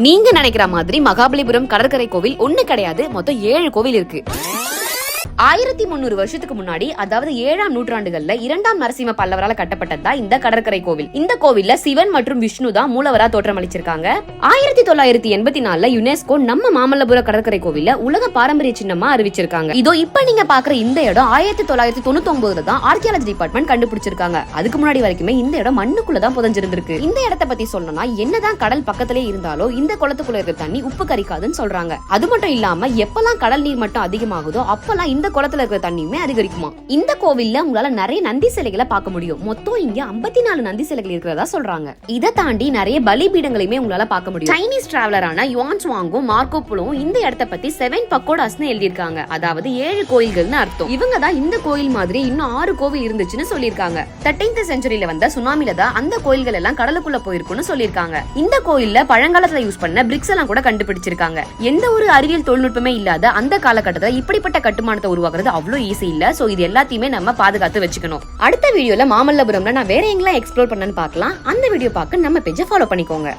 நீங்க நினைக்கிற மாதிரி மகாபலிபுரம் கடற்கரை கோவில் ஒண்ணு கிடையாது, மொத்தம் 7 கோவில் இருக்கு. 1300 வருஷத்துக்கு முன்னாடி, அதாவது 7ஆம் நூற்றாண்டுகள்ல 2ஆம் நரசிம்ம பல்லவரால கட்டப்பட்டதா இந்த கடற்கரை கோவில். இந்த கோவில்ல சிவன் மற்றும் விஷ்ணு தான் மூலவரா தோற்றமளிச்சிருக்காங்க. 1984ல யுனெஸ்கோ நம்ம மாமல்லபுர கடற்கரை கோவில உலக பாரம்பரிய சின்னமா அறிவிச்சிருக்காங்க. இதோ இப்ப நீங்க பாக்குற இந்த இடம் 1999ல தான் ஆர்கியாலஜி டிபார்ட்மெண்ட் கண்டுபிடிச்சிருக்காங்க. அதுக்கு முன்னாடி வரைக்குமே இந்த இடம் மண்ணுக்குள்ளதான் புதைஞ்சிருந்திருக்கு. இந்த இடத்தை பத்தி சொல்லணும்னா, என்னதான் கடல் பக்கத்திலே இருந்தாலும் இந்த குளத்துக்குள்ள இருக்க தண்ணி உப்பு கரிக்காதுன்னு சொல்றாங்க. அது மட்டும் இல்லாம எப்பெல்லாம் கடல் நீர் மட்டும் அதிகமாகுதோ அப்பெல்லாம் இந்த குளத்துல இருக்கிற தண்ணியுமே அதிகரிக்குமா. இந்த கோவில்ல உங்களால நிறைய நந்தி சிலைகளை பார்க்க முடியும். மொத்தம் இங்க 54 நந்தி சிலைகள் இருக்கிறதா சொல்றாங்க. இதை தாண்டி நிறைய பலிபீடங்களையுமே உங்களால பார்க்க முடியும். சைனீஸ் டிராவலரான யுவான் சுவாங்கும் மார்க்கோ போலோவும் இந்த இடத்தை பத்தி 7 பக்கோடாஸ்னு எழுதியிருக்காங்க. அதாவது 7 கோயில்கள்னு அர்த்தம். இவங்க தான் இந்த கோயில் மாதிரி இன்னும் 6 கோவில் இருந்துச்சுன்னு சொல்லியிருக்காங்க. 13th செஞ்சுரியில வந்த சுனாமில தான் அந்த கோயில்கள் எல்லாம் கடலுக்குள்ள போயிருக்குன்னு சொல்லியிருக்காங்க. இந்த கோயில்ல பழங்காலத்துல யூஸ் பண்ண பிரிக்ஸ் எல்லாம் கூட கண்டுபிடிச்சிருக்காங்க. எந்த ஒரு அறிவியல் தொழில்நுட்பமே இல்லாத அந்த காலகட்டத்தில் இப்படிப்பட்ட கட்டுமானத்தை உருவாக்குறது அவ்வளவு ஈஸி இல்ல. சோ இது எல்லாத்தையுமே நம்ம பாதுகாத்து வச்சுக்கணும். அடுத்த வீடியோல மாமல்லபுரம்ல நான் வேற எங்கெல்லாம் எக்ஸ்ப்ளோர் பண்ணேன்னு பார்க்கலாம். அந்த வீடியோ பார்க்க நம்ம பேஜை ஃபாலோ பண்ணிக்கோங்க.